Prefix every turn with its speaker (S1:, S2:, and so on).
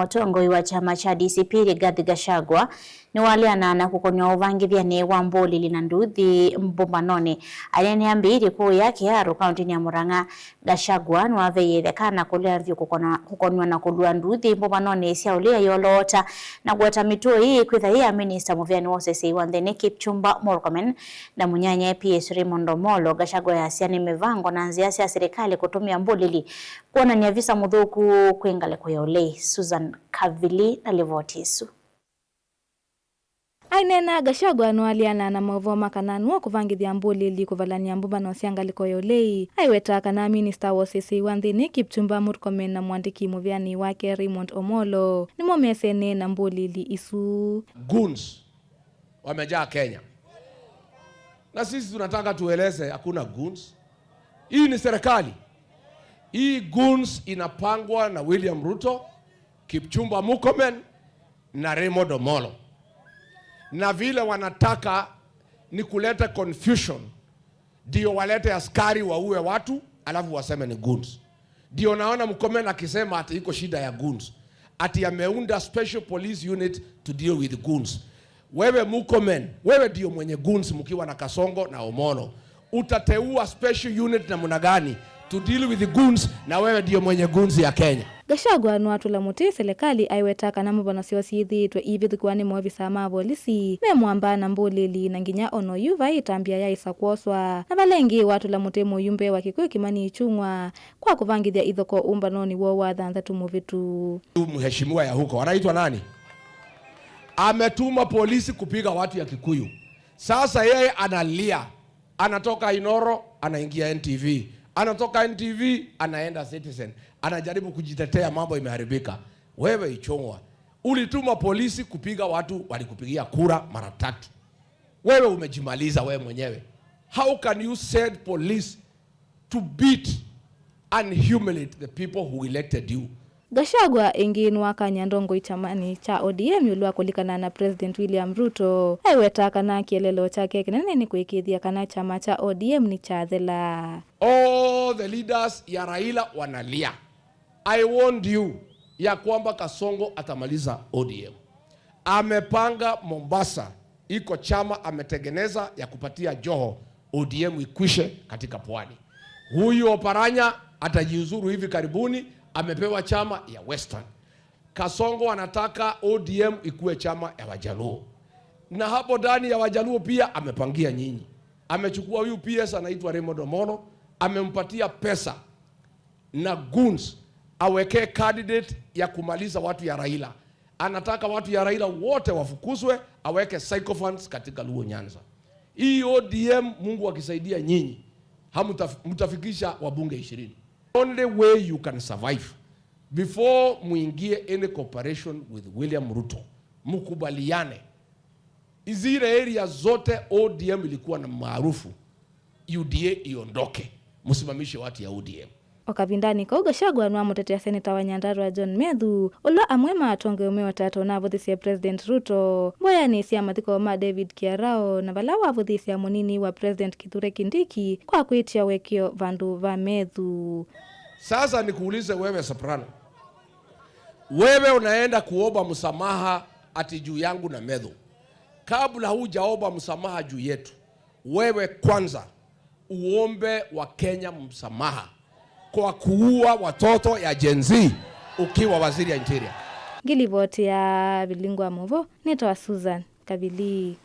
S1: Mutongoi wa chama cha DCP Rigathi Gachagua ni wale anana kukonyo uvangithia ni wamboli lina nduthi mbumbanoni alene ambiri kuu yake ya kaunti ya Murang'a. Gachagua ni waveyethekana kulea vyo kukonywa na kulua nduthi mbumbanoni sia ulia yolota na kuwata mituo hii kwitha hii ya Minister Muvyani Wosese Wanthene Kipchumba Murkomen na munyanya PS Raymond Omolo. Gachagua yasiani mevango na nziasi ya serikali kutumia mbulili kuona ni avisa mudhuku kuingale kuyaulei. Susan Kavili na Levotisu.
S2: Ainena Gachagua nwaliana na mavoma kananua kuvangithia mbulili kuvalania mbumano siangaliko yolei. Aiweta kana Minister Wosese Wanthene Kipchumba Murkomen na mwandiki Muvyani wake Raymond Omolo ni momesene na mbulili isu.
S3: Goons wamejaa Kenya. Na sisi tunataka tueleze hakuna goons. Hii ni serikali. Hii goons inapangwa na William Ruto, Kipchumba Murkomen na Raymond Omolo. Na vile wanataka ni kuleta confusion, ndio walete askari waue watu alafu waseme ni goons. Ndio naona Murkomen akisema ati iko shida ya goons, ati ameunda special police unit to deal with goons. Wewe Murkomen, wewe ndio mwenye goons mkiwa na Kasongo na Omolo. Utateua special unit na muna gani to deal with the goons, na wewe ndio mwenye goons ya Kenya?
S2: Gachagua nwatula muti serikali aiwetaka na mubana siosithitwe ivithukwane movisa ma polisi me mwambana mbulili na nginya ono yuva itambia ya isa kuoswa na valengi watula muti muyumbe wa Kikuyu Kimani Ichung'wa kwa kuvangithia ithoko umbanoni wo wa thanthatu muvitu.
S3: Mheshimiwa ya huko anaitwa nani? Ametuma polisi kupiga watu ya Kikuyu. Sasa yeye analia, anatoka Inoro anaingia NTV, anatoka NTV anaenda Citizen, anajaribu kujitetea mambo imeharibika. Wewe Ichung'wa, ulituma polisi kupiga watu walikupigia kura mara 3. Wewe umejimaliza wewe mwenyewe. How can you send police to beat and humiliate the people who elected you?
S2: Gachagua inginwa kanyandongo ichamani cha ODM yulwa kulikana na President William Ruto. Aiweta kana kielelo chake kinene ni kuikithia kana chama cha ODM ni cha thela.
S3: All the leaders ya Raila wanalia. I warned you ya kwamba Kasongo atamaliza ODM. Amepanga Mombasa, iko chama ametengeneza ya kupatia Joho ODM ikwishe katika pwani. Huyu Oparanya atajiuzuru hivi karibuni, amepewa chama ya Western. Kasongo anataka ODM ikuwe chama ya Wajaluo. Na hapo ndani ya Wajaluo pia amepangia nyinyi. Amechukua huyu PS anaitwa Raymond Omolo, amempatia pesa na goons aweke candidate ya kumaliza watu ya Raila. Anataka watu ya Raila wote wafukuzwe, aweke sycophants katika Luo Nyanza. Hii ODM Mungu akisaidia nyinyi, mtafikisha wabunge 20. Only way you can survive before muingie any cooperation with William Ruto, mkubaliane izile area zote ODM ilikuwa na maarufu, UDA iondoke, msimamishe watu ya ODM.
S2: Okavindani kwa Gachagua nwa mutetea seneta wa Nyandarua John Medhu ulo amwema atonge umeo tatu na vuthisia President Ruto mboya ni sia mathiko ma David Kiarao na vala wa vuthisia munini wa President Kithure Kindiki kwa kuitia wekio vandu va Medhu.
S3: Sasa nikuulize wewe Soprano, wewe unaenda kuomba msamaha ati juu yangu na Medhu. Kabla hujaomba msamaha juu yetu, wewe kwanza uombe wa Kenya msamaha kwa kuua watoto ya Gen Z ukiwa waziri ya interior.
S2: Ngilivoti ya Bilingwa Movo, nitoa Susan Kavili.